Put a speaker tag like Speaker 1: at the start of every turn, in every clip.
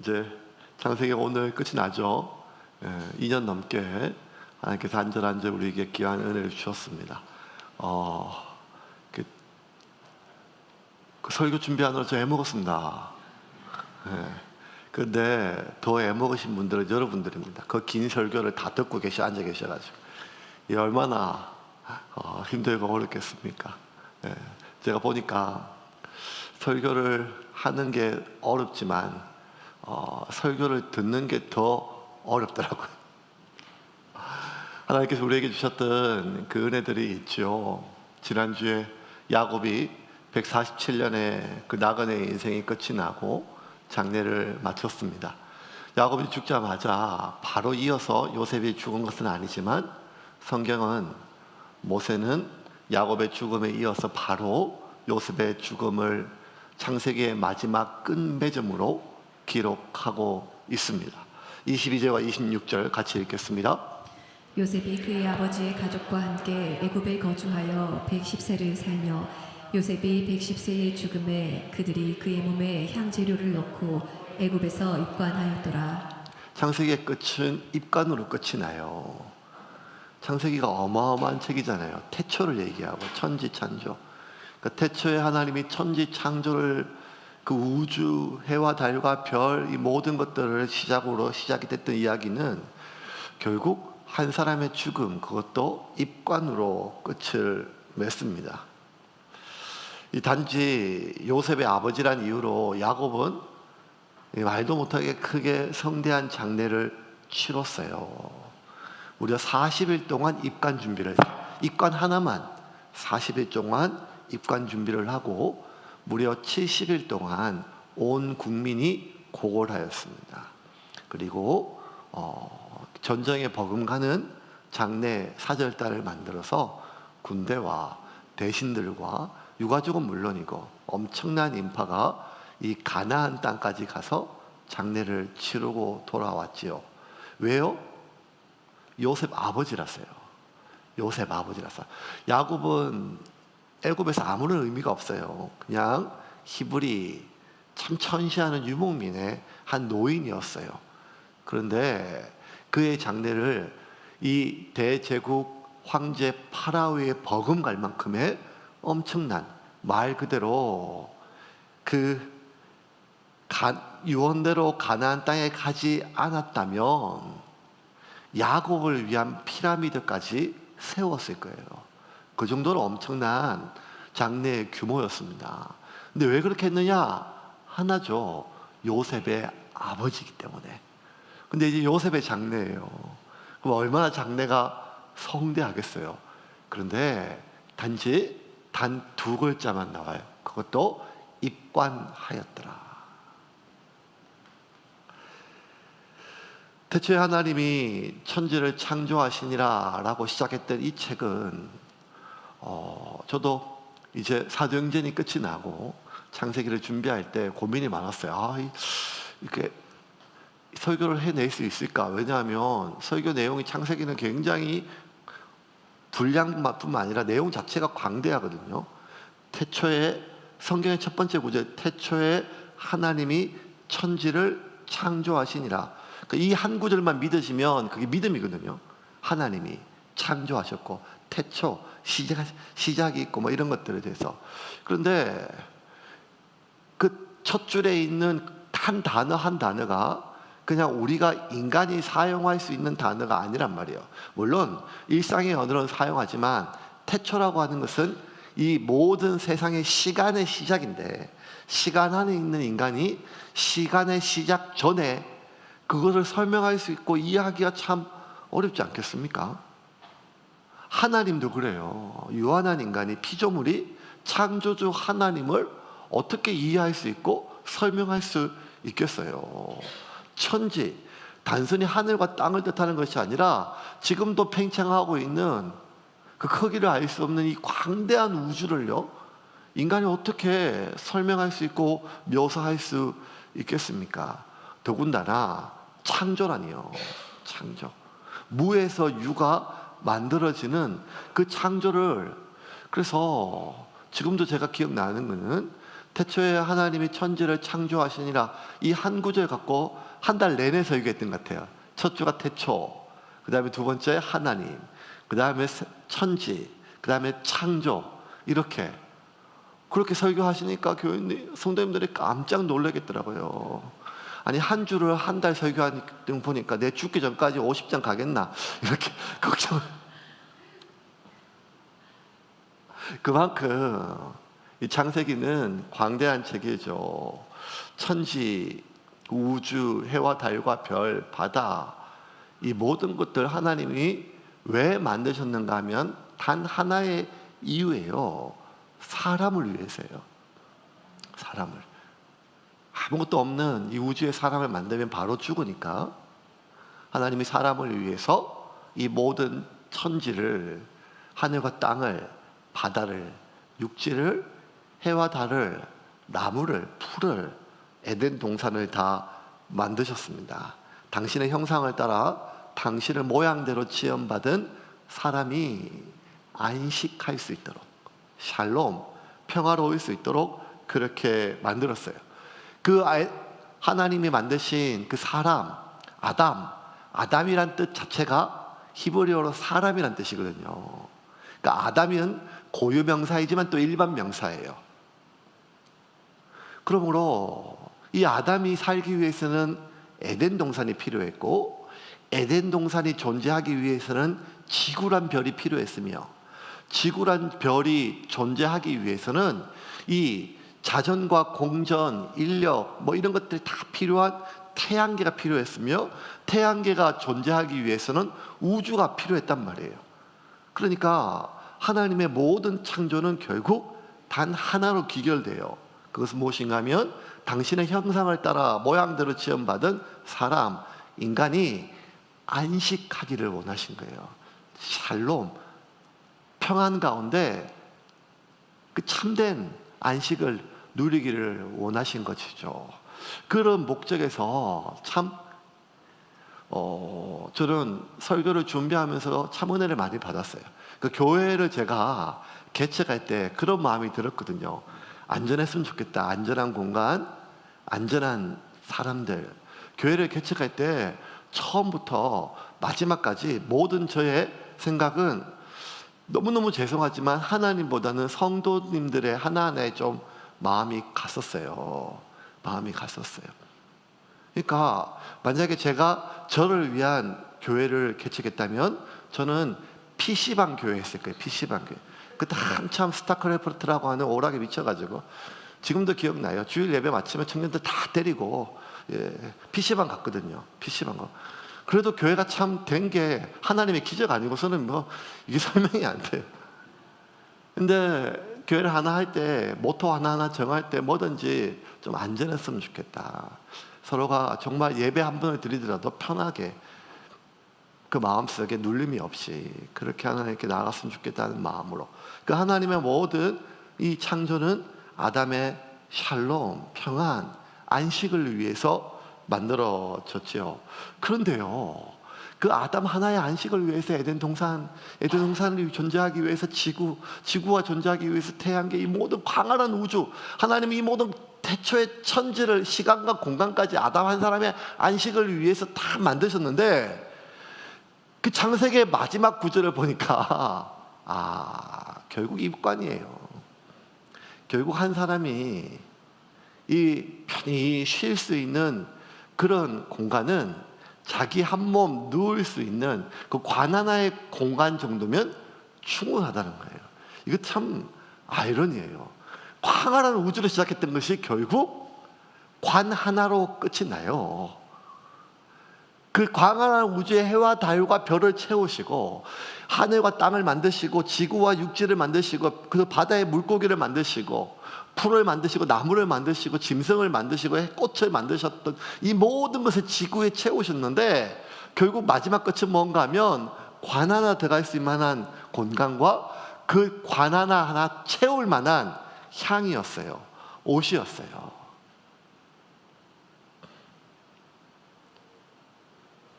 Speaker 1: 이제 창세기가 오늘 끝이 나죠. 2년 넘게 하나님께서 한절한절 우리에게 귀한 은혜를 주셨습니다. 그, 그 설교 준비하느라 저 애먹었습니다. 근데 더 애먹으신 분들은 여러분들입니다. 그 긴 설교를 다 듣고 앉아 계셔가지고 이 얼마나 힘들고 어렵겠습니까? 제가 보니까 설교를 하는 게 어렵지만 설교를 듣는 게 더 어렵더라고요. 하나님께서 우리에게 주셨던 그 은혜들이 있죠. 지난주에 야곱이 147년의 그 나그네의 인생이 끝이 나고 장례를 마쳤습니다. 야곱이 죽자마자 바로 이어서 요셉이 죽은 것은 아니지만 성경은 모세는 야곱의 죽음에 이어서 바로 요셉의 죽음을 창세기의 마지막 끝맺음으로 기록하고 있습니다. 22절과 26절 같이 읽겠습니다.
Speaker 2: 요셉이 그의 아버지의 가족과 함께 애굽에 거주하여 110세를 살며 요셉이 110세의 죽음에 그들이 그의 몸에 향재료를 넣고 애굽에서 입관하였더라.
Speaker 1: 창세기의 끝은 입관으로 끝이 나요. 창세기가 어마어마한 책이잖아요. 태초를 얘기하고 천지창조. 그러니까 태초에 하나님이 천지창조를 그 우주, 해와 달과 별, 이 모든 것들을 시작으로 시작이 됐던 이야기는 결국 한 사람의 죽음, 그것도 입관으로 끝을 맺습니다. 이 단지 요셉의 아버지란 이유로 야곱은 말도 못하게 크게 성대한 장례를 치렀어요. 무려 40일 동안 입관 준비를 했어요. 입관 하나만 40일 동안 입관 준비를 하고 무려 70일 동안 온 국민이 고골하였습니다. 그리고 전쟁에 버금가는 장례 사절단을 만들어서 군대와 대신들과 유가족은 물론이고 엄청난 인파가 이 가나안 땅까지 가서 장례를 치르고 돌아왔지요. 왜요? 요셉 아버지라서요. 요셉 아버지라서. 야곱은 애굽에서 아무런 의미가 없어요. 그냥 히브리 참 천시하는 유목민의 한 노인이었어요. 그런데 그의 장례를 이 대제국 황제 파라오의 버금갈 만큼의 엄청난, 말 그대로 그 유언대로 가나안 땅에 가지 않았다면 야곱을 위한 피라미드까지 세웠을 거예요. 그 정도로 엄청난 장례의 규모였습니다. 근데 왜 그렇게 했느냐? 하나죠. 요셉의 아버지이기 때문에. 근데 이제 요셉의 장례예요. 그럼 얼마나 장례가 성대하겠어요. 그런데 단지 단 두 글자만 나와요. 그것도 입관하였더라. 태초에 하나님이 천지를 창조하시니라 라고 시작했던 이 책은 저도 이제 사도행전이 끝이 나고 창세기를 준비할 때 고민이 많았어요. 이렇게 설교를 해낼 수 있을까? 왜냐하면 설교 내용이 창세기는 굉장히 분량뿐만 아니라 내용 자체가 광대하거든요. 태초에 성경의 첫 번째 구절, 태초에 하나님이 천지를 창조하시니라. 이 한 구절만 믿으시면 그게 믿음이거든요. 하나님이 창조하셨고 태초, 시작이 있고 뭐 이런 것들에 대해서. 그런데 그 첫 줄에 있는 한 단어 한 단어가 그냥 우리가 인간이 사용할 수 있는 단어가 아니란 말이에요. 물론 일상의 언어는 사용하지만 태초라고 하는 것은 이 모든 세상의 시간의 시작인데, 시간 안에 있는 인간이 시간의 시작 전에 그것을 설명할 수 있고 이해하기가 참 어렵지 않겠습니까? 하나님도 그래요. 유한한 인간이, 피조물이 창조주 하나님을 어떻게 이해할 수 있고 설명할 수 있겠어요? 천지, 단순히 하늘과 땅을 뜻하는 것이 아니라 지금도 팽창하고 있는 그 크기를 알 수 없는 이 광대한 우주를요, 인간이 어떻게 설명할 수 있고 묘사할 수 있겠습니까? 더군다나 창조라니요. 창조. 무에서 유가 만들어지는 그 창조를, 그래서 지금도 제가 기억나는 것은 태초에 하나님이 천지를 창조하시니라, 이 한 구절 갖고 한 달 내내 설교했던 것 같아요. 첫 주가 태초, 그 다음에 두 번째 하나님, 그 다음에 천지, 그 다음에 창조, 이렇게 그렇게 설교하시니까 교인들, 성도님들이 깜짝 놀라겠더라고요. 아니 한 주를 한 달 설교하는 등 보니까 내 죽기 전까지 50장 가겠나 이렇게 걱정을. 그만큼 이 창세기는 광대한 책이죠. 천지, 우주, 해와 달과 별, 바다, 이 모든 것들 하나님이 왜 만드셨는가 하면 단 하나의 이유예요. 사람을 위해서예요. 사람을. 아무것도 없는 이 우주에 사람을 만들면 바로 죽으니까 하나님이 사람을 위해서 이 모든 천지를, 하늘과 땅을, 바다를, 육지를, 해와 달을, 나무를, 풀을, 에덴 동산을 다 만드셨습니다. 당신의 형상을 따라 당신의 모양대로 지음받은 사람이 안식할 수 있도록, 샬롬, 평화로울 수 있도록 그렇게 만들었어요. 그 하나님이 만드신 그 사람, 아담이란 뜻 자체가 히브리어로 사람이란 뜻이거든요. 그러니까 아담은 고유 명사이지만 또 일반 명사예요. 그러므로 이 아담이 살기 위해서는 에덴 동산이 필요했고, 에덴 동산이 존재하기 위해서는 지구란 별이 필요했으며, 지구란 별이 존재하기 위해서는 이 자전과 공전, 인력 뭐 이런 것들이 다 필요한 태양계가 필요했으며, 태양계가 존재하기 위해서는 우주가 필요했단 말이에요. 그러니까 하나님의 모든 창조는 결국 단 하나로 귀결돼요. 그것은 무엇인가 하면 당신의 형상을 따라 모양대로 지음받은 사람, 인간이 안식하기를 원하신 거예요. 샬롬, 평안 가운데 그 참된 안식을 누리기를 원하신 것이죠. 그런 목적에서 참 저는 설교를 준비하면서 참 은혜를 많이 받았어요. 그 교회를 제가 개척할 때 그런 마음이 들었거든요. 안전했으면 좋겠다. 안전한 공간, 안전한 사람들. 교회를 개척할 때 처음부터 마지막까지 모든 저의 생각은 너무너무 죄송하지만 하나님보다는 성도님들의 하나하나에 좀 마음이 갔었어요. 그러니까 만약에 제가 저를 위한 교회를 개척했다면 저는 PC방 교회 했을 거예요. PC방 교회. 그때 한참 스타크래프트라고 하는 오락에 미쳐가지고, 지금도 기억나요. 주일 예배 마치면 청년들 다 때리고 PC방 갔거든요. PC방 거. 그래도 교회가 참 된 게 하나님의 기적 아니고서는 뭐 이게 설명이 안 돼요. 근데 교회를 하나 할 때, 모토 하나하나 정할 때 뭐든지 좀 안전했으면 좋겠다. 서로가 정말 예배 한 번을 드리더라도 편하게, 그 마음속에 눌림이 없이 그렇게 하나님께 나아갔으면 좋겠다는 마음으로, 그 하나님의 모든 이 창조는 아담의 샬롬, 평안, 안식을 위해서 만들어졌지요. 그런데요, 그 아담 하나의 안식을 위해서 에덴 동산이 존재하기 위해서 지구가 존재하기 위해서 태양계, 이 모든 광활한 우주, 하나님이 이 모든 태초의 천지를, 시간과 공간까지 아담 한 사람의 안식을 위해서 다 만드셨는데, 그 창세기의 마지막 구절을 보니까 결국 입관이에요. 결국 한 사람이 이 편히 쉴 수 있는 그런 공간은 자기 한 몸 누울 수 있는 그 관 하나의 공간 정도면 충분하다는 거예요. 이거 참 아이러니예요. 광활한 우주로 시작했던 것이 결국 관 하나로 끝이 나요. 그 광활한 우주의 해와 달과 별을 채우시고, 하늘과 땅을 만드시고, 지구와 육지를 만드시고, 그 바다의 물고기를 만드시고, 풀을 만드시고, 나무를 만드시고, 짐승을 만드시고, 꽃을 만드셨던 이 모든 것을 지구에 채우셨는데, 결국 마지막 끝은 뭔가 하면 관 하나 들어갈 수 있는 만한 공간과 그 관 하나 채울 만한 향이었어요. 옷이었어요.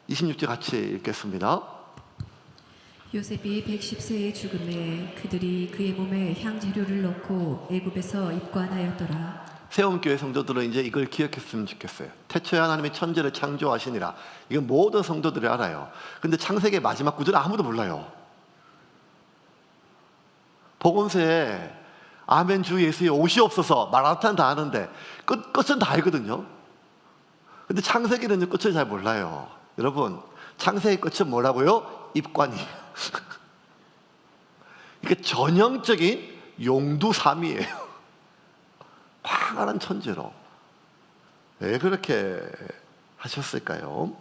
Speaker 1: 26절 같이 읽겠습니다.
Speaker 2: 요셉이 110세의 죽음에 그들이 그의 몸에 향재료를 넣고 애굽에서 입관하였더라.
Speaker 1: 세움교회 성도들은 이제 이걸 기억했으면 좋겠어요. 태초에 하나님이 천지를 창조하시니라. 이건 모든 성도들이 알아요. 근데 창세기의 마지막 구절은 아무도 몰라요. 복음서에 아멘 주 예수의 옷이 없어서 마라탕 다 아는데 끝은 다 알거든요. 근데 창세기는 끝을 잘 몰라요. 여러분, 창세기 끝은 뭐라고요? 입관이에요. 이게 전형적인 용두삼이에요. 광활한 천재로. 왜 그렇게 하셨을까요?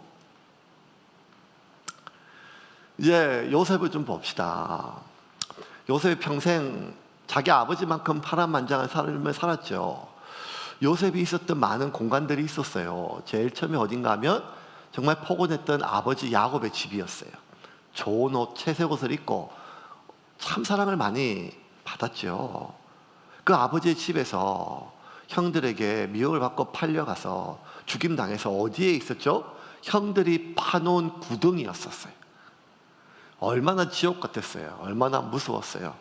Speaker 1: 이제 요셉을 좀 봅시다. 요셉이 평생 자기 아버지만큼 파란만장한 삶을 살았죠. 요셉이 있었던 많은 공간들이 있었어요. 제일 처음에 어딘가 하면 정말 포근했던 아버지 야곱의 집이었어요. 좋은 옷, 채색 옷을 입고 참 사랑을 많이 받았죠. 그 아버지의 집에서 형들에게 미움을 받고 팔려가서 죽임당해서 어디에 있었죠? 형들이 파놓은 구덩이였었어요. 얼마나 지옥 같았어요. 얼마나 무서웠어요.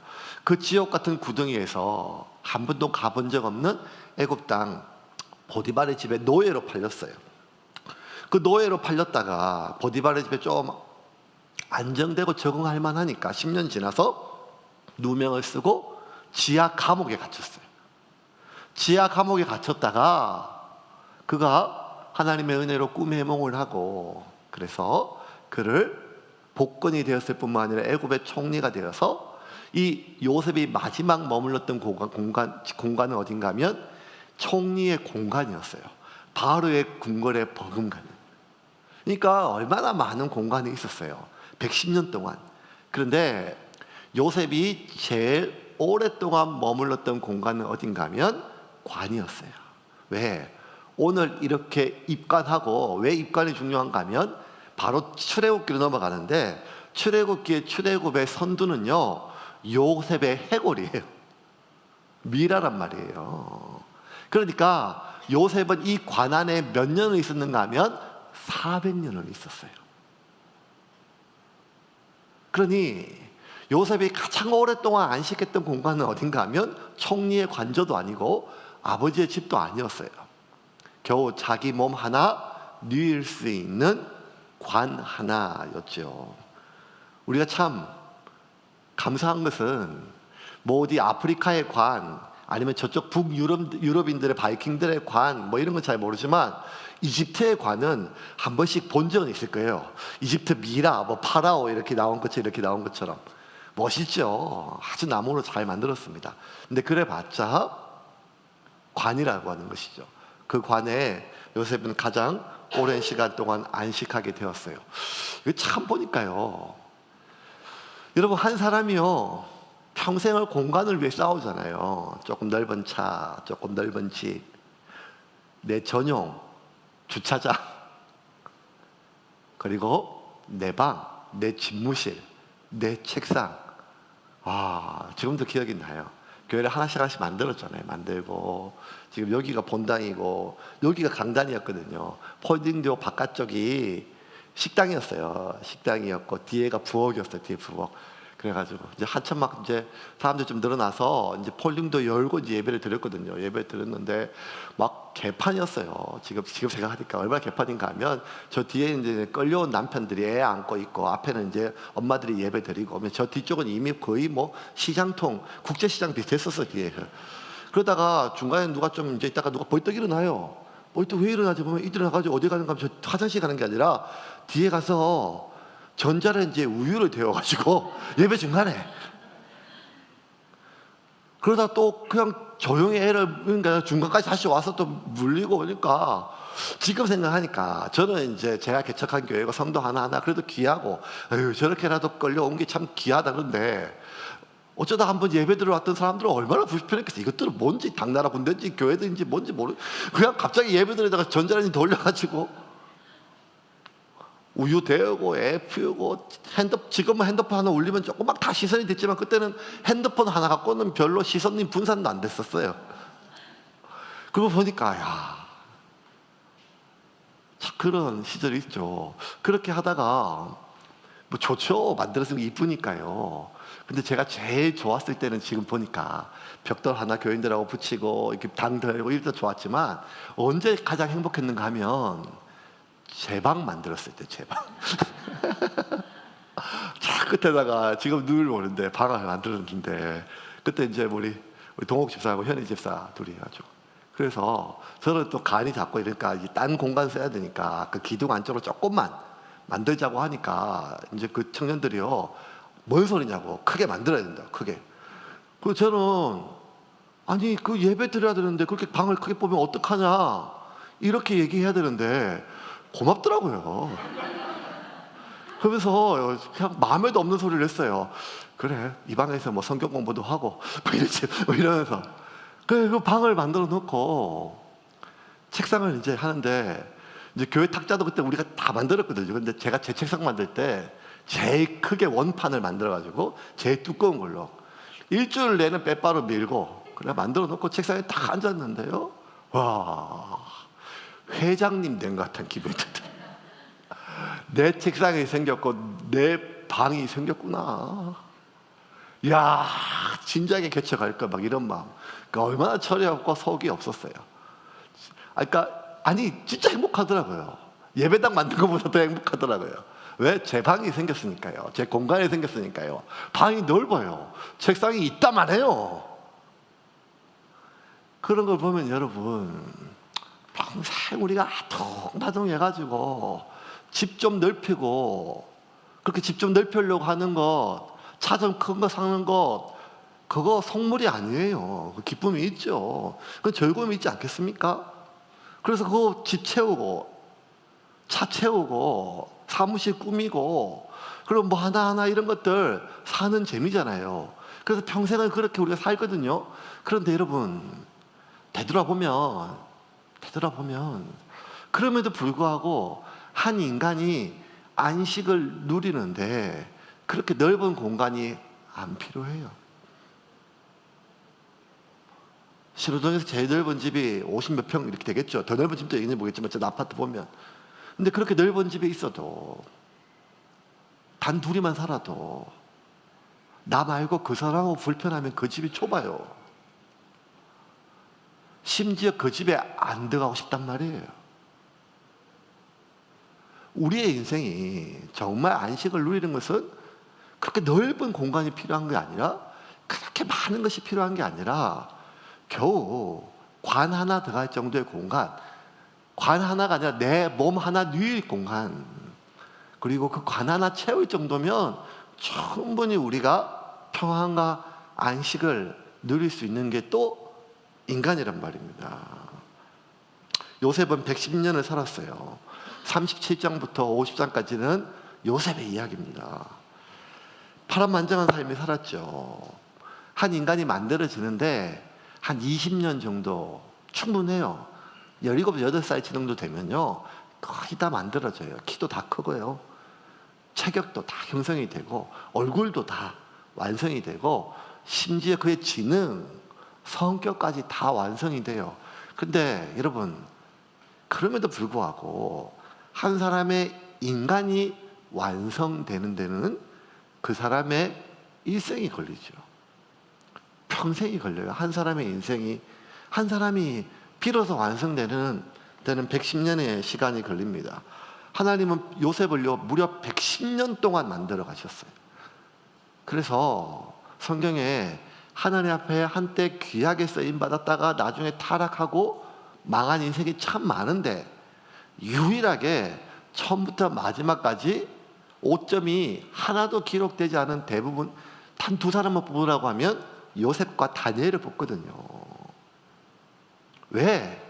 Speaker 1: 그 지옥 같은 구덩이에서 한 번도 가본 적 없는 애굽 땅 보디발의 집에 노예로 팔렸어요. 그 노예로 팔렸다가 보디발의 집에 좀 안정되고 적응할 만하니까 10년 지나서 누명을 쓰고 지하 감옥에 갇혔어요. 지하 감옥에 갇혔다가 그가 하나님의 은혜로 꿈의 해몽을 하고 그래서 그를 복권이 되었을 뿐만 아니라 애굽의 총리가 되어서 이 요셉이 마지막 머물렀던 공간은 어딘가 하면 총리의 공간이었어요. 바로의 궁궐에 버금가는. 그러니까 얼마나 많은 공간이 있었어요. 110년 동안. 그런데 요셉이 제일 오랫동안 머물렀던 공간은 어딘가 하면 관이었어요. 왜? 오늘 이렇게 입관하고 왜 입관이 중요한가 하면 바로 출애굽기로 넘어가는데 출애굽기의 출애굽의 선두는요 요셉의 해골이에요. 미라란 말이에요. 그러니까 요셉은 이 관 안에 몇 년을 있었는가 하면 400년을 있었어요. 그러니 요셉이 가장 오랫동안 안식했던 공간은 어딘가 하면 총리의 관저도 아니고 아버지의 집도 아니었어요. 겨우 자기 몸 하나 누일 수 있는 관 하나였죠. 우리가 참 감사한 것은 뭐 어디 아프리카의 관 아니면 저쪽 북유럽인들의 바이킹들의 관 뭐 이런 건 잘 모르지만 이집트의 관은 한 번씩 본 적은 있을 거예요. 이집트 미라, 뭐 파라오 이렇게 나온 것처럼 멋있죠. 아주 나무로 잘 만들었습니다. 근데 그래봤자 관이라고 하는 것이죠. 그 관에 요셉은 가장 오랜 시간 동안 안식하게 되었어요. 이거 참 보니까요. 여러분 한 사람이요 평생을 공간을 위해 싸우잖아요. 조금 넓은 차, 조금 넓은 집, 내 전용 주차장, 그리고 내 방, 내 집무실, 내 책상. 지금도 기억이 나요. 교회를 하나씩 만들었잖아요. 만들고 지금 여기가 본당이고 여기가 강단이었거든요. 폴딩도 바깥쪽이 식당이었고 뒤에가 부엌이었어요. 뒤에 부엌. 그래가지고 이제 한참 막 이제 사람들 좀 늘어나서 이제 폴딩도 열고 이제 예배를 드렸거든요. 예배 드렸는데 막 개판이었어요. 지금 생각하니까 얼마나 개판인가 하면 저 뒤에 이제 끌려온 남편들이 애 안고 있고 앞에는 이제 엄마들이 예배 드리고 저 뒤쪽은 이미 거의 뭐 시장통 국제시장 비슷했었어 뒤에. 그러다가 중간에 누가 좀 이제 있다가 누가 벌떡 일어나요. 벌떡 왜 일어나지 보면 일어나가지고 어디 가는가 하면 저 화장실 가는 게 아니라 뒤에 가서 전자레인지에 우유를 데워가지고 예배 중간에 그러다 또 그냥 조용히 애를 그러니까 중간까지 다시 와서 또 물리고 오니까 지금 생각하니까 저는 이제 제가 개척한 교회가 성도 하나하나 그래도 귀하고 저렇게라도 끌려온 게 참 귀하다 그런데 어쩌다 한번 예배 들어왔던 사람들은 얼마나 불편했겠어. 이것들은 뭔지 당나라 군대인지 교회든지 뭔지 그냥 갑자기 예배 드리다가 전자레인지 돌려가지고 우유 데우고 애 피우고 지금은 핸드폰 하나 울리면 조금 막 다 시선이 됐지만 그때는 핸드폰 하나 갖고는 별로 시선이 분산도 안 됐었어요. 그거 보니까 참 그런 시절이 있죠. 그렇게 하다가 뭐 좋죠. 만들었으면 이쁘니까요. 근데 제가 제일 좋았을 때는 지금 보니까 벽돌 하나 교인들하고 붙이고 이렇게 당 들고 이럴 때 좋았지만, 언제 가장 행복했는가 하면 제 방 만들었을 때, 제 방. 저 끝에다가 지금 늘 오는데 방을 만들었는데, 그때 이제 우리 동옥 집사하고 현희 집사 둘이 해가지고, 그래서 저는 또 간이 잡고 이러니까 딴 공간 써야 되니까 그 기둥 안쪽으로 조금만 만들자고 하니까, 이제 그 청년들이요, 뭔 소리냐고, 크게 만들어야 된다, 크게. 그 저는 아니 그 예배 드려야 되는데 그렇게 방을 크게 보면 어떡하냐 이렇게 얘기해야 되는데 고맙더라고요. 그러면서 그냥 마음에도 없는 소리를 했어요. 그래, 이 방에서 뭐 성경 공부도 하고 뭐 이러면서, 그래 그 방을 만들어 놓고 책상을 이제 하는데, 이제 교회 탁자도 그때 우리가 다 만들었거든요. 근데 제가 제 책상 만들 때 제일 크게 원판을 만들어 가지고 제일 두꺼운 걸로 일주일 내내 빼바로 밀고 그래 만들어 놓고 책상에 딱 앉았는데요, 와, 회장님 된 것 같은 기분이 들더라고요. 내 책상이 생겼고 내 방이 생겼구나. 야, 진작에 개척할까 막 이런 마음. 그러니까 얼마나 철이 없고 속이 없었어요. 그러니까 아니 진짜 행복하더라고요. 예배당 만든 것보다 더 행복하더라고요. 왜? 제 방이 생겼으니까요. 제 공간이 생겼으니까요. 방이 넓어요. 책상이 있다만 해요. 그런 걸 보면 여러분, 평생 우리가 아둥바둥 해가지고 집 좀 넓히고, 그렇게 집 좀 넓히려고 하는 것, 차 좀 큰 거 사는 것, 그거 속물이 아니에요. 그 기쁨이 있죠. 그 즐거움이 있지 않겠습니까? 그래서 그거 집 채우고 차 채우고 사무실 꾸미고, 그럼 뭐 하나하나 이런 것들 사는 재미잖아요. 그래서 평생을 그렇게 우리가 살거든요. 그런데 여러분, 되돌아보면 그럼에도 불구하고 한 인간이 안식을 누리는데 그렇게 넓은 공간이 안 필요해요. 신호동에서 제일 넓은 집이 50몇 평 이렇게 되겠죠. 더 넓은 집도 있는지 모르겠지만 저 아파트 보면. 근데 그렇게 넓은 집에 있어도, 단 둘이만 살아도 나 말고 그 사람하고 불편하면 그 집이 좁아요. 심지어 그 집에 안 들어가고 싶단 말이에요. 우리의 인생이 정말 안식을 누리는 것은 그렇게 넓은 공간이 필요한 게 아니라, 그렇게 많은 것이 필요한 게 아니라, 겨우 관 하나 들어갈 정도의 공간, 관 하나가 아니라 내 몸 하나 누일 공간, 그리고 그 관 하나 채울 정도면 충분히 우리가 평안과 안식을 누릴 수 있는 게 또 인간이란 말입니다. 요셉은 110년을 살았어요. 37장부터 50장까지는 요셉의 이야기입니다. 파란만장한 삶을 살았죠. 한 인간이 만들어지는데 한 20년 정도 충분해요. 17, 18살 정도 되면요, 거의 다 만들어져요. 키도 다 크고요, 체격도 다 형성이 되고, 얼굴도 다 완성이 되고, 심지어 그의 지능, 성격까지 다 완성이 돼요. 근데 여러분, 그럼에도 불구하고 한 사람의 인간이 완성되는 데는 그 사람의 일생이 걸리죠. 평생이 걸려요. 한 사람의 인생이, 한 사람이 비로소 완성되는 데는 110년의 시간이 걸립니다. 하나님은 요셉을요 무려 110년 동안 만들어 가셨어요. 그래서 성경에 하나님 앞에 한때 귀하게 쓰임 받았다가 나중에 타락하고 망한 인생이 참 많은데, 유일하게 처음부터 마지막까지 오점이 하나도 기록되지 않은 대부분, 단 두 사람만 뽑으라고 하면 요셉과 다니엘을 뽑거든요. 왜?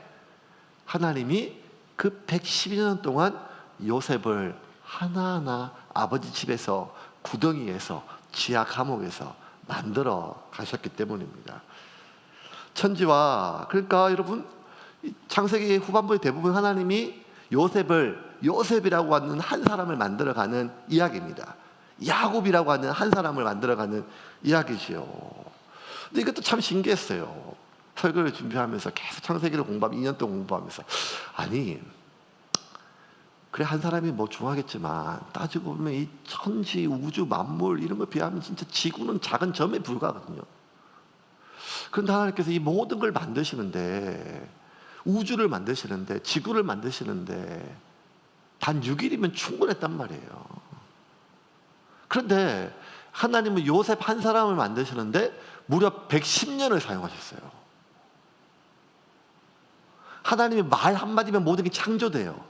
Speaker 1: 하나님이 그 112년 동안 요셉을 하나하나 아버지 집에서, 구덩이에서, 지하 감옥에서 만들어 가셨기 때문입니다. 천지와, 그러니까 여러분, 창세기 후반부의 대부분 하나님이 요셉이라고 하는 한 사람을 만들어가는 이야기입니다. 야곱이라고 하는 한 사람을 만들어가는 이야기지요. 근데 이것도 참 신기했어요. 설교를 준비하면서 계속 창세기를 공부하면 2년 동안 공부하면서, 아니 그래 한 사람이 뭐 중하겠지만 따지고 보면 이 천지 우주 만물 이런 거 비하면 진짜 지구는 작은 점에 불과하거든요. 그런데 하나님께서 이 모든 걸 만드시는데, 우주를 만드시는데, 지구를 만드시는데 단 6일이면 충분했단 말이에요. 그런데 하나님은 요셉 한 사람을 만드시는데 무려 110년을 사용하셨어요. 하나님의 말 한마디면 모든 게 창조돼요.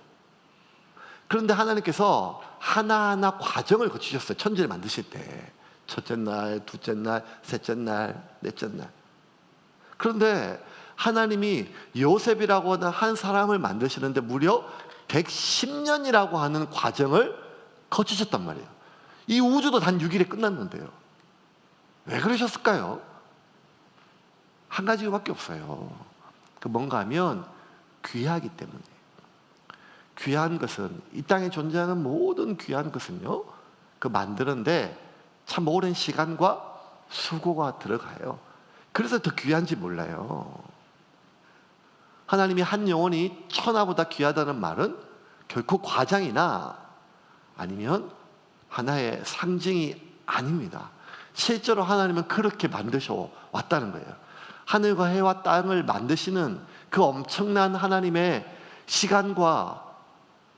Speaker 1: 그런데 하나님께서 하나하나 과정을 거치셨어요. 천지를 만드실 때. 첫째 날, 둘째 날, 셋째 날, 넷째 날. 그런데 하나님이 요셉이라고 하는 한 사람을 만드시는데 무려 110년이라고 하는 과정을 거치셨단 말이에요. 이 우주도 단 6일에 끝났는데요. 왜 그러셨을까요? 한 가지 이유밖에 없어요. 그 뭔가 하면 귀하기 때문에. 귀한 것은, 이 땅에 존재하는 모든 귀한 것은요, 그 만드는데 참 오랜 시간과 수고가 들어가요. 그래서 더 귀한지 몰라요. 하나님이 한 영혼이 천하보다 귀하다는 말은 결코 과장이나 아니면 하나의 상징이 아닙니다. 실제로 하나님은 그렇게 만드셔 왔다는 거예요. 하늘과 해와 땅을 만드시는 그 엄청난 하나님의 시간과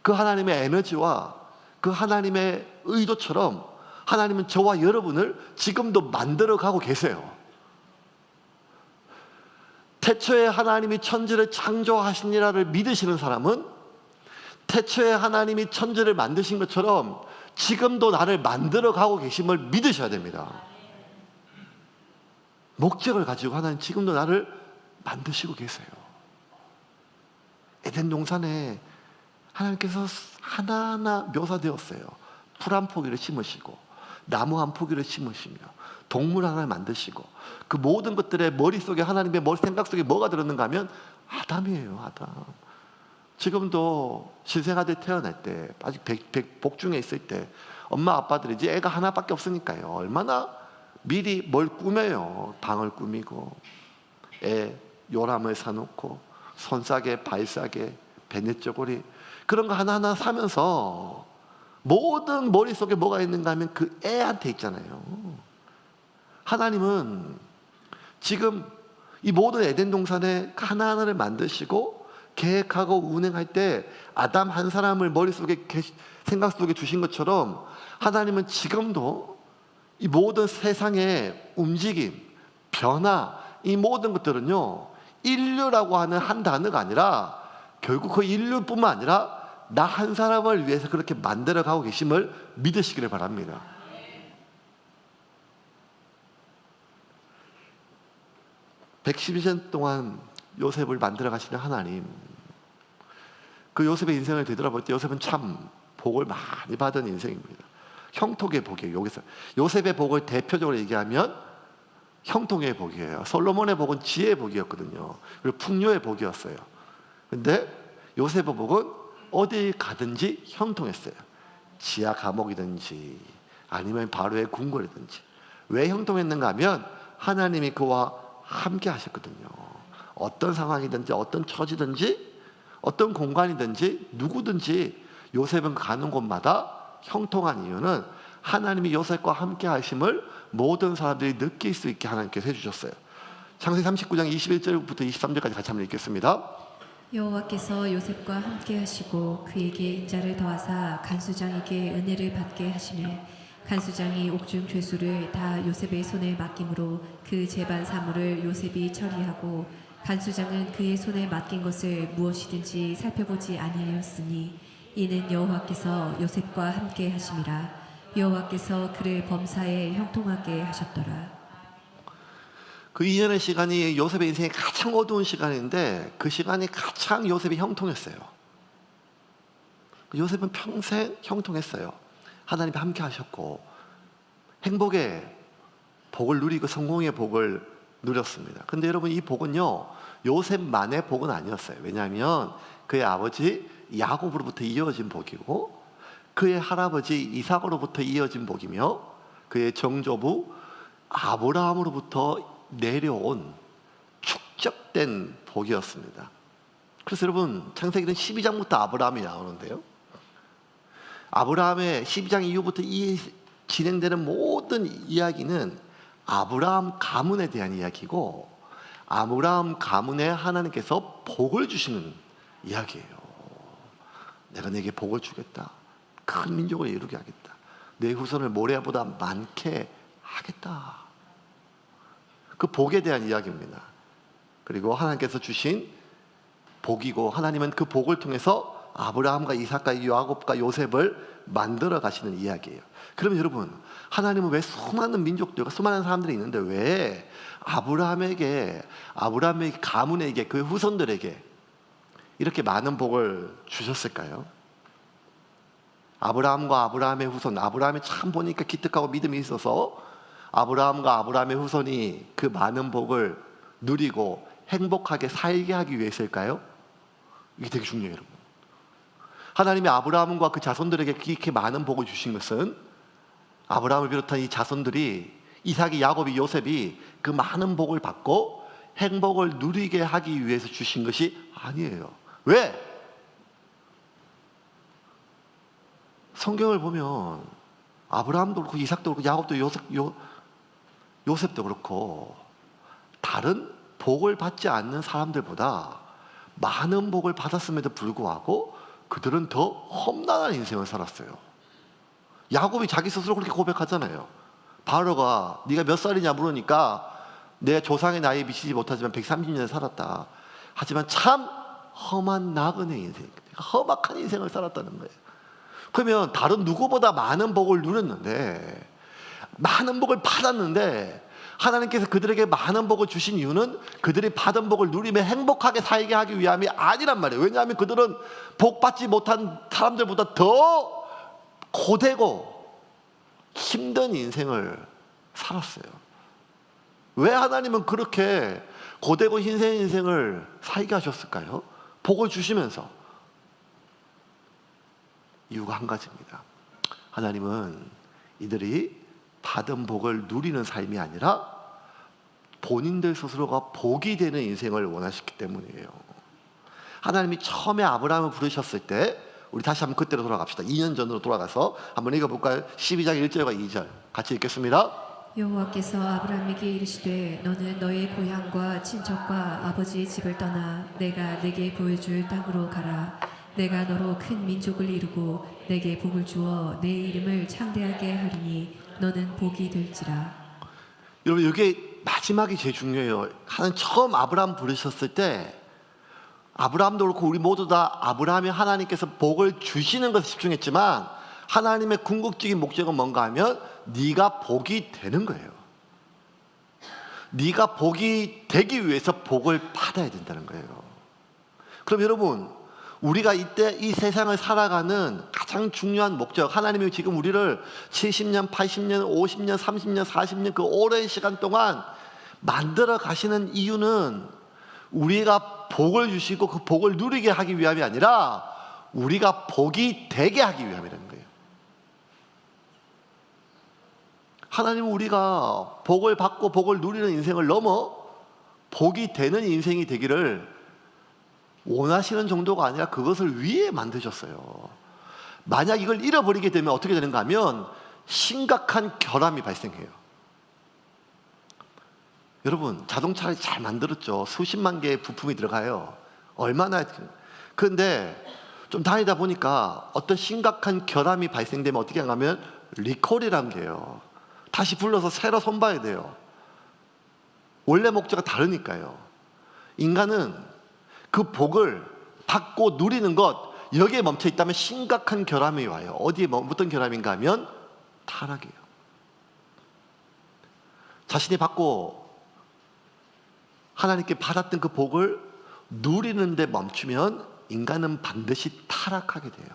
Speaker 1: 그 하나님의 에너지와 그 하나님의 의도처럼 하나님은 저와 여러분을 지금도 만들어가고 계세요. 태초에 하나님이 천지를 창조하시니라를 믿으시는 사람은 태초에 하나님이 천지를 만드신 것처럼 지금도 나를 만들어가고 계심을 믿으셔야 됩니다. 목적을 가지고 하나님 지금도 나를 만드시고 계세요. 에덴 동산에 하나님께서 하나하나 묘사되었어요. 풀 한 포기를 심으시고 나무 한 포기를 심으시며 동물 하나를 만드시고 그 모든 것들의 머릿속에, 하나님의 생각 속에 뭐가 들었는가 하면 아담이에요. 아담. 지금도 신생아들 태어날 때, 아직 복중에 있을 때 엄마 아빠들이 이제 애가 하나밖에 없으니까요, 얼마나 미리 뭘 꾸며요. 방을 꾸미고 애 요람을 사놓고 손싸개, 발싸개, 배냇저고리 그런 거 하나하나 사면서 모든 머릿속에 뭐가 있는가 하면 그 애한테 있잖아요. 하나님은 지금 이 모든 에덴 동산에 하나하나를 만드시고 계획하고 운행할 때 아담 한 사람을 머릿속에, 생각 속에 주신 것처럼 하나님은 지금도 이 모든 세상의 움직임, 변화, 이 모든 것들은요, 인류라고 하는 한 단어가 아니라 결국 그 인류뿐만 아니라 나 한 사람을 위해서 그렇게 만들어가고 계심을 믿으시기를 바랍니다. (112년) 동안 요셉을 만들어 가시는 하나님, 그 요셉의 인생을 되돌아볼 때 요셉은 참 복을 많이 받은 인생입니다. 형통의 복이에요. 여기서 요셉의 복을 대표적으로 얘기하면 형통의 복이에요. 솔로몬의 복은 지혜의 복이었거든요. 그리고 풍요의 복이었어요. 근데 요셉의 복은 어디 가든지 형통했어요. 지하 감옥이든지 아니면 바로의 궁궐이든지. 왜 형통했는가 하면 하나님이 그와 함께 하셨거든요. 어떤 상황이든지 어떤 처지든지 어떤 공간이든지 누구든지 요셉은 가는 곳마다 형통한 이유는 하나님이 요셉과 함께 하심을 모든 사람들이 느낄 수 있게 하나님께서 해주셨어요. 창세기 39장 21절부터 23절까지 같이 한번 읽겠습니다.
Speaker 2: 여호와께서 요셉과 함께 하시고 그에게 인자를 더하사 간수장에게 은혜를 받게 하시매 간수장이 옥중 죄수를 다 요셉의 손에 맡김으로 그 재반 사물을 요셉이 처리하고 간수장은 그의 손에 맡긴 것을 무엇이든지 살펴보지 아니하였으니 이는 여호와께서 요셉과 함께 하심이라. 여호와께서 그를 범사에 형통하게 하셨더라.
Speaker 1: 그 2년의 시간이 요셉의 인생에 가장 어두운 시간인데 그 시간이 가장 요셉이 형통했어요. 요셉은 평생 형통했어요. 하나님이 함께 하셨고 행복의 복을 누리고 성공의 복을 누렸습니다. 근데 여러분, 이 복은요 요셉만의 복은 아니었어요. 왜냐하면 그의 아버지 야곱으로부터 이어진 복이고 그의 할아버지 이삭으로부터 이어진 복이며 그의 정조부 아브라함으로부터 내려온 축적된 복이었습니다. 그래서 여러분, 창세기는 12장부터 아브라함이 나오는데요, 아브라함의 12장 이후부터 이 진행되는 모든 이야기는 아브라함 가문에 대한 이야기고, 아브라함 가문에 하나님께서 복을 주시는 이야기예요. 내가 네게 복을 주겠다. 큰 민족을 이루게 하겠다. 내 후손을 모래보다 많게 하겠다. 그 복에 대한 이야기입니다. 그리고 하나님께서 주신 복이고, 하나님은 그 복을 통해서 아브라함과 이삭과 야곱과 요셉을 만들어 가시는 이야기예요. 그럼 여러분, 하나님은 왜 수많은 민족들과 수많은 사람들이 있는데 왜 아브라함의 가문에게, 그 후손들에게 이렇게 많은 복을 주셨을까요? 아브라함과 아브라함의 후손, 아브라함이 참 보니까 기특하고 믿음이 있어서 아브라함과 아브라함의 후손이 그 많은 복을 누리고 행복하게 살게 하기 위해서일까요? 이게 되게 중요해요, 여러분. 하나님이 아브라함과 그 자손들에게 이렇게 많은 복을 주신 것은 아브라함을 비롯한 이 자손들이, 이삭이, 야곱이, 요셉이 그 많은 복을 받고 행복을 누리게 하기 위해서 주신 것이 아니에요. 왜? 성경을 보면 아브라함도 그렇고 이삭도 그렇고 야곱도 요셉도 그렇고 다른 복을 받지 않는 사람들보다 많은 복을 받았음에도 불구하고 그들은 더 험난한 인생을 살았어요. 야곱이 자기 스스로 그렇게 고백하잖아요. 바로가 네가 몇 살이냐 물으니까 내 조상의 나이에 미치지 못하지만 130년 살았다. 하지만 참 험한 나그네 인생, 험악한 인생을 살았다는 거예요. 그러면 다른 누구보다 많은 복을 누렸는데, 많은 복을 받았는데 하나님께서 그들에게 많은 복을 주신 이유는 그들이 받은 복을 누리며 행복하게 살게 하기 위함이 아니란 말이에요. 왜냐하면 그들은 복 받지 못한 사람들보다 더 고되고 힘든 인생을 살았어요. 왜 하나님은 그렇게 고되고 힘든 인생을 살게 하셨을까요? 복을 주시면서. 이유가 한 가지입니다. 하나님은 이들이 받은 복을 누리는 삶이 아니라 본인들 스스로가 복이 되는 인생을 원하셨기 때문이에요. 하나님이 처음에 아브라함을 부르셨을 때, 우리 다시 한번 그때로 돌아갑시다. 2년 전으로 돌아가서 한번 읽어볼까요? 12장 1절과 2절 같이 읽겠습니다.
Speaker 2: 여호와께서 아브라함에게 이르시되 너는 너의 고향과 친척과 아버지의 집을 떠나 내가 내게 보여줄 땅으로 가라. 내가 너로 큰 민족을 이루고 내게 복을 주어 내 이름을 창대하게 하리니 너는 복이 될지라.
Speaker 1: 여러분, 이게 마지막이 제일 중요해요. 하나님 처음 아브라함 부르셨을 때, 아브라함도 그렇고 우리 모두 다 아브라함이 하나님께서 복을 주시는 것에 집중했지만 하나님의 궁극적인 목적은 뭔가 하면 네가 복이 되는 거예요. 네가 복이 되기 위해서 복을 받아야 된다는 거예요. 그럼 여러분, 우리가 이때 이 세상을 살아가는 가장 중요한 목적, 하나님이 지금 우리를 70년, 80년, 50년, 30년, 40년 그 오랜 시간 동안 만들어 가시는 이유는 우리가 복을 주시고 그 복을 누리게 하기 위함이 아니라 우리가 복이 되게 하기 위함이라는 거예요. 하나님은 우리가 복을 받고 복을 누리는 인생을 넘어 복이 되는 인생이 되기를 원하시는 정도가 아니라 그것을 위해 만드셨어요. 만약 이걸 잃어버리게 되면 어떻게 되는가 하면 심각한 결함이 발생해요. 여러분, 자동차를 잘 만들었죠. 수십만 개의 부품이 들어가요. 얼마나. 그런데 좀 다니다 보니까 어떤 심각한 결함이 발생되면 어떻게 하냐면 리콜이라는 게요. 다시 불러서 새로 손봐야 돼요. 원래 목적과 다르니까요. 인간은 그 복을 받고 누리는 것, 여기에 멈춰 있다면 심각한 결함이 와요. 어디에 어떤 결함인가 하면 타락이에요. 자신이 받고 하나님께 받았던 그 복을 누리는데 멈추면 인간은 반드시 타락하게 돼요.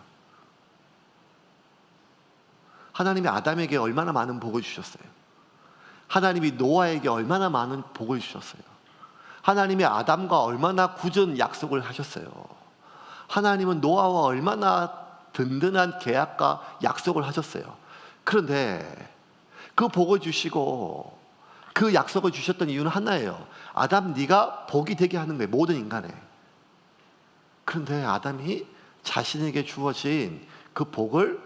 Speaker 1: 하나님이 아담에게 얼마나 많은 복을 주셨어요. 하나님이 노아에게 얼마나 많은 복을 주셨어요. 하나님이 아담과 얼마나 굳은 약속을 하셨어요. 하나님은 노아와 얼마나 든든한 계약과 약속을 하셨어요. 그런데 그 복을 주시고 그 약속을 주셨던 이유는 하나예요. 아담, 네가 복이 되게 하는 거예요. 모든 인간에. 그런데 아담이 자신에게 주어진 그 복을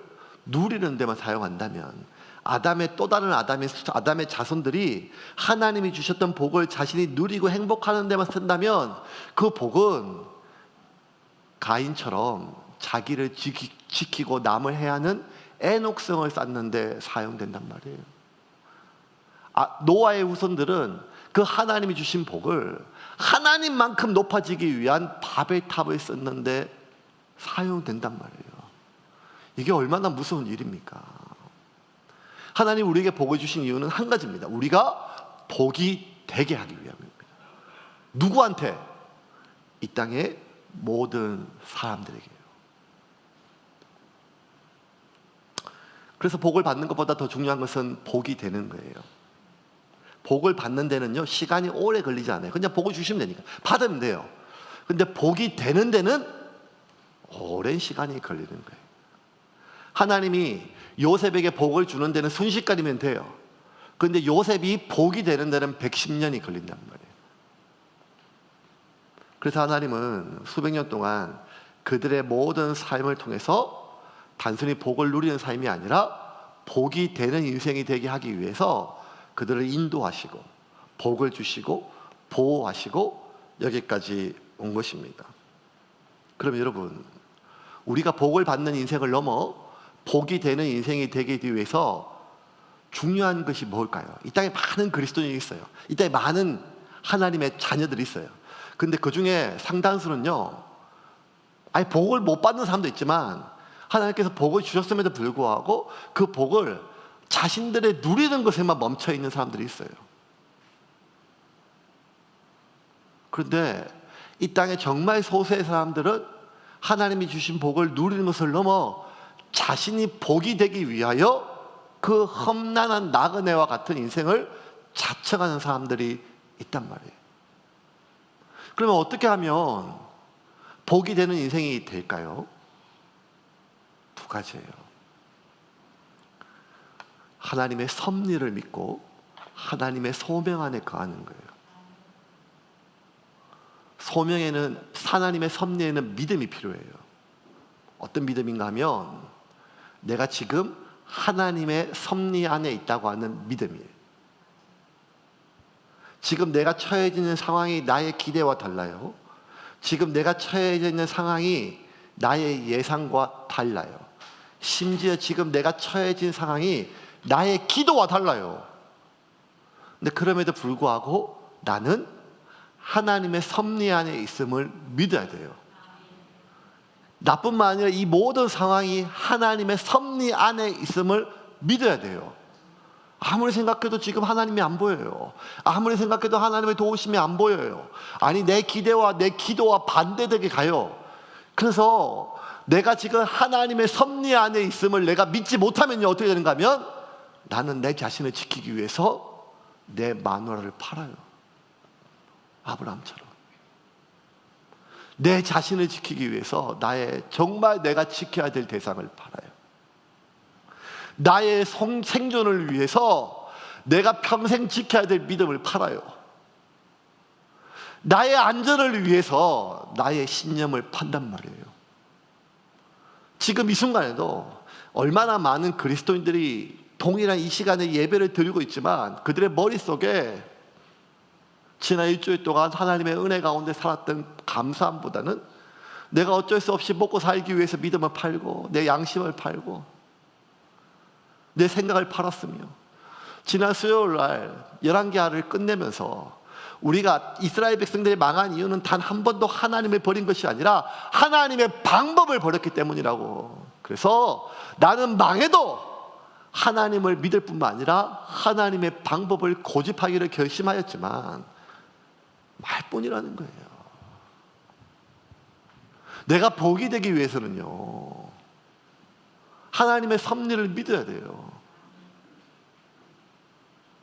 Speaker 1: 누리는 데만 사용한다면, 아담의 또 다른 아담의 자손들이 하나님이 주셨던 복을 자신이 누리고 행복하는 데만 쓴다면, 그 복은 가인처럼 자기를 지키고 남을 해야 하는 애녹성을 쌓는 데 사용된단 말이에요. 노아의 후손들은 그 하나님이 주신 복을 하나님만큼 높아지기 위한 바벨탑을 썼는데 사용된단 말이에요. 이게 얼마나 무서운 일입니까? 하나님 우리에게 복을 주신 이유는 한 가지입니다. 우리가 복이 되게 하기 위함입니다. 누구한테? 이 땅의 모든 사람들에게요. 그래서 복을 받는 것보다 더 중요한 것은 복이 되는 거예요. 복을 받는 데는요, 시간이 오래 걸리지 않아요. 그냥 복을 주시면 되니까 받으면 돼요. 근데 복이 되는 데는 오랜 시간이 걸리는 거예요. 하나님이 요셉에게 복을 주는 데는 순식간이면 돼요. 그런데 요셉이 복이 되는 데는 110년이 걸린단 말이에요. 그래서 하나님은 수백 년 동안 그들의 모든 삶을 통해서 단순히 복을 누리는 삶이 아니라 복이 되는 인생이 되게 하기 위해서 그들을 인도하시고 복을 주시고 보호하시고 여기까지 온 것입니다. 그럼 여러분, 우리가 복을 받는 인생을 넘어 복이 되는 인생이 되기 위해서 중요한 것이 뭘까요? 이 땅에 많은 그리스도인이 있어요. 이 땅에 많은 하나님의 자녀들이 있어요. 근데 그 중에 상당수는요, 아예 복을 못 받는 사람도 있지만 하나님께서 복을 주셨음에도 불구하고 그 복을 자신들의 누리는 것에만 멈춰 있는 사람들이 있어요. 그런데 이 땅에 정말 소수의 사람들은 하나님이 주신 복을 누리는 것을 넘어 자신이 복이 되기 위하여 그 험난한 나그네와 같은 인생을 자청하는 사람들이 있단 말이에요. 그러면 어떻게 하면 복이 되는 인생이 될까요? 두 가지예요. 하나님의 섭리를 믿고 하나님의 소명 안에 거하는 거예요. 소명에는, 하나님의 섭리에는 믿음이 필요해요. 어떤 믿음인가 하면 내가 지금 하나님의 섭리 안에 있다고 하는 믿음이에요. 지금 내가 처해져 있는 상황이 나의 기대와 달라요. 지금 내가 처해져 있는 상황이 나의 예상과 달라요. 심지어 지금 내가 처해진 상황이 나의 기도와 달라요. 근데 그럼에도 불구하고 나는 하나님의 섭리 안에 있음을 믿어야 돼요. 나뿐만 아니라 이 모든 상황이 하나님의 섭리 안에 있음을 믿어야 돼요. 아무리 생각해도 지금 하나님이 안 보여요. 아무리 생각해도 하나님의 도우심이 안 보여요. 아니, 내 기대와 내 기도와 반대되게 가요. 그래서 내가 지금 하나님의 섭리 안에 있음을 내가 믿지 못하면요, 어떻게 되는가 하면 나는 내 자신을 지키기 위해서 내 마누라를 팔아요. 아브라함처럼. 내 자신을 지키기 위해서 정말 내가 지켜야 될 대상을 팔아요. 나의 생존을 위해서 내가 평생 지켜야 될 믿음을 팔아요. 나의 안전을 위해서 나의 신념을 판단 말이에요. 지금 이 순간에도 얼마나 많은 그리스도인들이 동일한 이 시간에 예배를 드리고 있지만 그들의 머릿속에 지난 일주일 동안 하나님의 은혜 가운데 살았던 감사함보다는 내가 어쩔 수 없이 먹고 살기 위해서 믿음을 팔고 내 양심을 팔고 내 생각을 팔았으며, 지난 수요일 날 열왕기하를 끝내면서 우리가 이스라엘 백성들이 망한 이유는 단 한 번도 하나님을 버린 것이 아니라 하나님의 방법을 버렸기 때문이라고. 그래서 나는 망해도 하나님을 믿을 뿐만 아니라 하나님의 방법을 고집하기를 결심하였지만 말뿐이라는 거예요. 내가 복이 되기 위해서는요, 하나님의 섭리를 믿어야 돼요.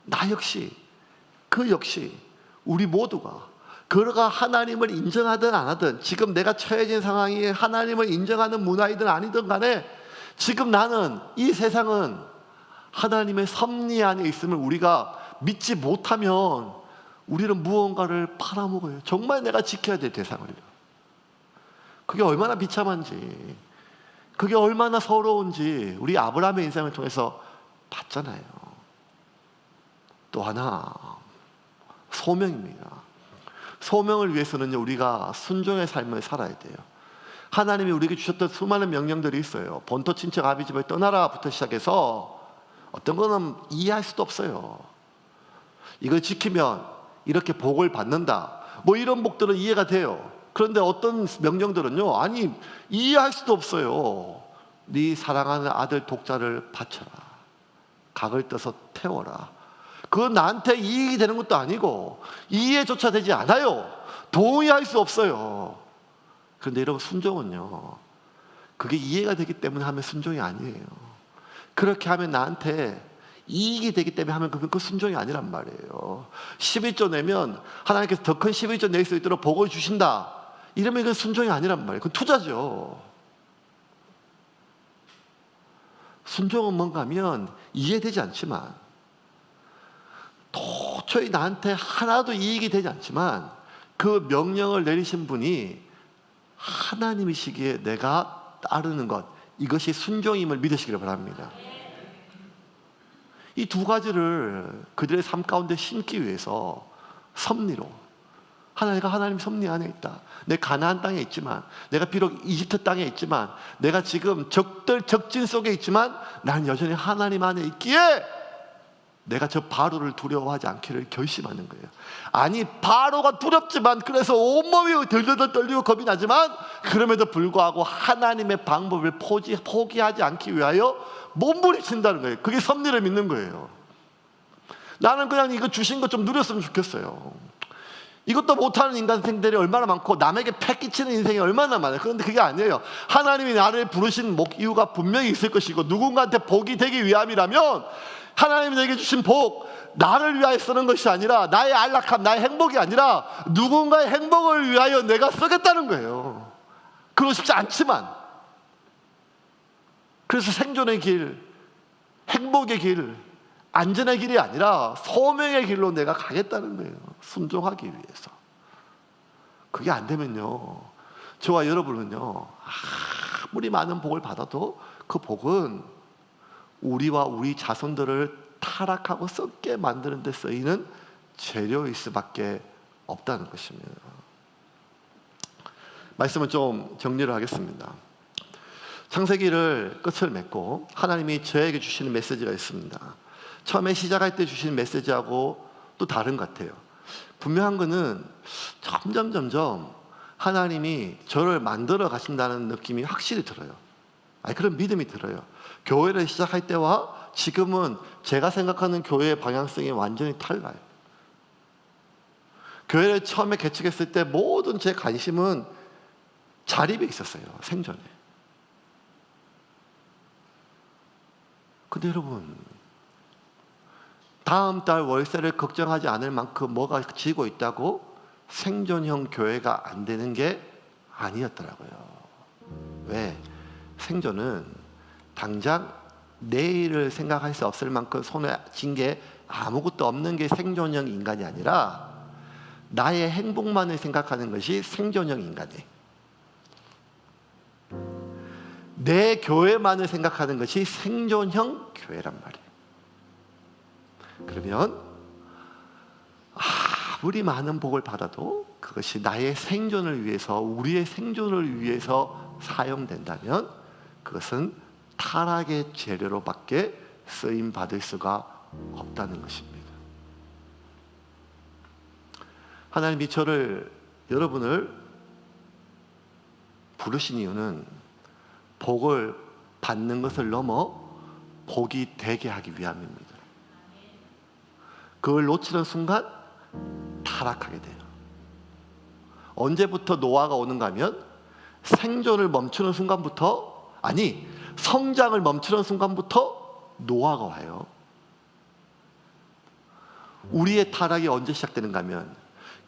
Speaker 1: 나 역시, 그 역시 우리 모두가 그가 하나님을 인정하든 안 하든, 지금 내가 처해진 상황이 하나님을 인정하는 문화이든 아니든 간에 지금 나는, 이 세상은 하나님의 섭리 안에 있음을 우리가 믿지 못하면 우리는 무언가를 팔아먹어요. 정말 내가 지켜야 될 대상을요. 그게 얼마나 비참한지. 그게 얼마나 서러운지 우리 아브라함의 인생을 통해서 봤잖아요. 또 하나, 소명입니다. 소명을 위해서는 우리가 순종의 삶을 살아야 돼요. 하나님이 우리에게 주셨던 수많은 명령들이 있어요. 본토 친척 아비 집을 떠나라부터 시작해서 어떤 거는 이해할 수도 없어요. 이걸 지키면 이렇게 복을 받는다, 뭐 이런 복들은 이해가 돼요. 그런데 어떤 명령들은요, 아니 이해할 수도 없어요. 네 사랑하는 아들 독자를 바쳐라, 각을 떠서 태워라. 그건 나한테 이익이 되는 것도 아니고 이해조차 되지 않아요. 동의할 수 없어요. 그런데 여러분, 순종은요, 그게 이해가 되기 때문에 하면 순종이 아니에요. 그렇게 하면 나한테 이익이 되기 때문에 하면 그 순종이 아니란 말이에요. 11조 내면 하나님께서 더 큰 11조 낼 수 있도록 복을 주신다, 이러면 이건 순종이 아니란 말이에요. 그건 투자죠. 순종은 뭔가 하면 이해되지 않지만, 도저히 나한테 하나도 이익이 되지 않지만 그 명령을 내리신 분이 하나님이시기에 내가 따르는 것, 이것이 순종임을 믿으시기를 바랍니다. 이 두 가지를 그들의 삶 가운데 심기 위해서 섭리로, 내가 하나님 섭리 안에 있다, 내 가나안 땅에 있지만, 내가 비록 이집트 땅에 있지만, 내가 지금 적진 속에 있지만 나는 여전히 하나님 안에 있기에 내가 저 바로를 두려워하지 않기를 결심하는 거예요. 아니, 바로가 두렵지만, 그래서 온몸이 덜덜덜 떨리고 겁이 나지만, 그럼에도 불구하고 하나님의 방법을 포기하지 않기 위하여 몸부림친다는 거예요. 그게 섭리를 믿는 거예요. 나는 그냥 이거 주신 것 좀 누렸으면 좋겠어요. 이것도 못하는 인간생들이 얼마나 많고 남에게 패기치는 인생이 얼마나 많아요. 그런데 그게 아니에요. 하나님이 나를 부르신 이유가 분명히 있을 것이고, 누군가한테 복이 되기 위함이라면 하나님이 내게 주신 복, 나를 위하여 쓰는 것이 아니라, 나의 안락함, 나의 행복이 아니라 누군가의 행복을 위하여 내가 쓰겠다는 거예요. 그러고 싶지 않지만, 그래서 생존의 길, 행복의 길, 안전의 길이 아니라 소명의 길로 내가 가겠다는 거예요. 순종하기 위해서. 그게 안 되면요, 저와 여러분은요, 아무리 많은 복을 받아도 그 복은 우리와 우리 자손들을 타락하고 썩게 만드는 데 쓰이는 재료일 수밖에 없다는 것입니다. 말씀을 좀 정리를 하겠습니다. 창세기를 끝을 맺고 하나님이 저에게 주시는 메시지가 있습니다. 처음에 시작할 때 주시는 메시지하고 또 다른 것 같아요. 분명한 것은 점점 하나님이 저를 만들어 가신다는 느낌이 확실히 들어요. 그런 믿음이 들어요. 교회를 시작할 때와 지금은 제가 생각하는 교회의 방향성이 완전히 달라요. 교회를 처음에 개척했을 때 모든 제 관심은 자립에 있었어요. 생존에. 근데 여러분, 다음 달 월세를 걱정하지 않을 만큼 뭐가 지고 있다고 생존형 교회가 안 되는 게 아니었더라고요. 왜? 생존은 당장 내일을 생각할 수 없을 만큼 손에 쥔 게 아무것도 없는 게 생존형 인간이 아니라, 나의 행복만을 생각하는 것이 생존형 인간이에요. 내 교회만을 생각하는 것이 생존형 교회란 말이에요. 그러면 아무리 많은 복을 받아도 그것이 나의 생존을 위해서, 우리의 생존을 위해서 사용된다면 그것은 타락의 재료로밖에 쓰임 받을 수가 없다는 것입니다. 하나님이 여러분을 부르신 이유는 복을 받는 것을 넘어 복이 되게 하기 위함입니다. 그걸 놓치는 순간 타락하게 돼요. 언제부터 노아가 오는가 하면, 생존을 멈추는 순간부터, 성장을 멈추는 순간부터 노아가 와요. 우리의 타락이 언제 시작되는가 하면,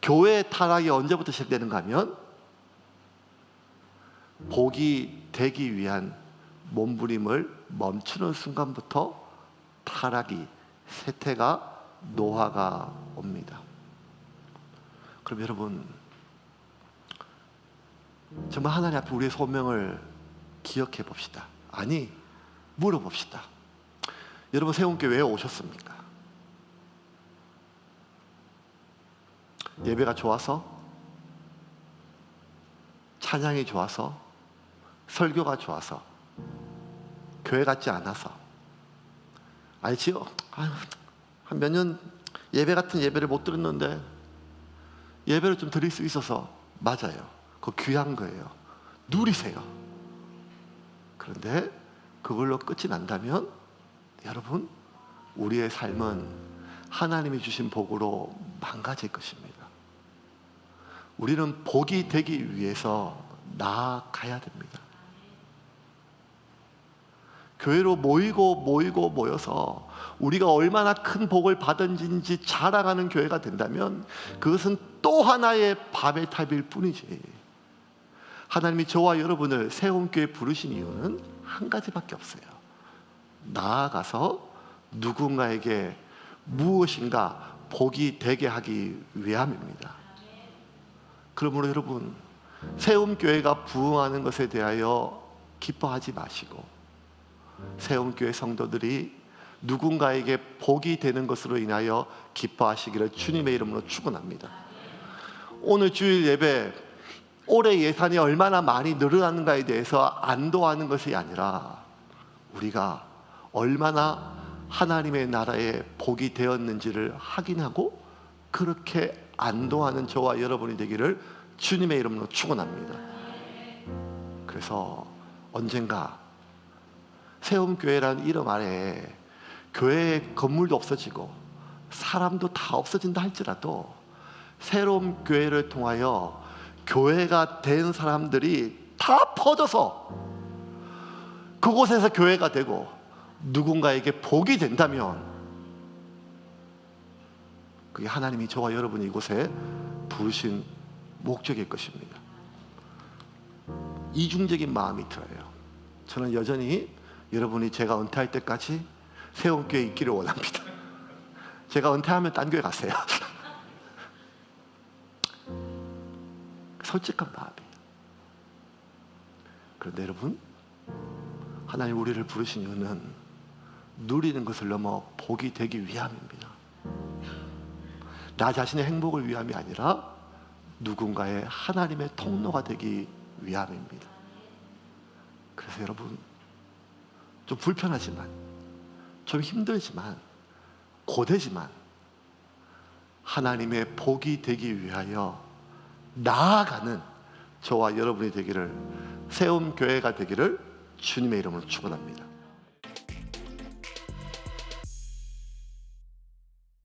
Speaker 1: 교회의 타락이 언제부터 시작되는가 하면, 복이 되기 위한 몸부림을 멈추는 순간부터 타락이, 쇠퇴가, 노화가 옵니다. 그럼 여러분, 정말 하나님 앞에 우리의 소명을 기억해 봅시다. 아니, 물어봅시다. 여러분, 세움교회 왜 오셨습니까? 예배가 좋아서? 찬양이 좋아서? 설교가 좋아서? 교회 같지 않아서? 알지요? 한 몇 년 예배 같은 예배를 못 들었는데 예배를 좀 드릴 수 있어서. 맞아요. 그거 귀한 거예요. 누리세요. 그런데 그걸로 끝이 난다면 여러분, 우리의 삶은 하나님이 주신 복으로 망가질 것입니다. 우리는 복이 되기 위해서 나아가야 됩니다. 교회로 모여서 우리가 얼마나 큰 복을 받은지 자랑하는 교회가 된다면 그것은 또 하나의 바벨탑일 뿐이지. 하나님이 저와 여러분을 세움교회 부르신 이유는 한 가지밖에 없어요. 나아가서 누군가에게 무엇인가 복이 되게 하기 위함입니다. 그러므로 여러분, 세움교회가 부흥하는 것에 대하여 기뻐하지 마시고 세움교회 성도들이 누군가에게 복이 되는 것으로 인하여 기뻐하시기를 주님의 이름으로 축원합니다. 오늘 주일 예배, 올해 예산이 얼마나 많이 늘어나는가에 대해서 안도하는 것이 아니라 우리가 얼마나 하나님의 나라에 복이 되었는지를 확인하고 그렇게 안도하는 저와 여러분이 되기를 주님의 이름으로 축원합니다. 그래서 언젠가 세움교회라는 이름 아래 교회의 건물도 없어지고 사람도 다 없어진다 할지라도 새로운 교회를 통하여 교회가 된 사람들이 다 퍼져서 그곳에서 교회가 되고 누군가에게 복이 된다면 그게 하나님이 저와 여러분이 이곳에 부르신 목적일 것입니다. 이중적인 마음이 들어요. 저는 여전히 여러분이 제가 은퇴할 때까지 세움교회에 있기를 원합니다. 제가 은퇴하면 딴 교회 가세요. 솔직한 마음이에요. 그런데 여러분, 하나님 우리를 부르신 이유는 누리는 것을 넘어 복이 되기 위함입니다. 나 자신의 행복을 위함이 아니라 누군가의 하나님의 통로가 되기 위함입니다. 그래서 여러분, 좀 불편하지만, 좀 힘들지만, 고되지만 하나님의 복이 되기 위하여 나아가는 저와 여러분이 되기를, 세움교회가 되기를 주님의 이름으로 축원합니다.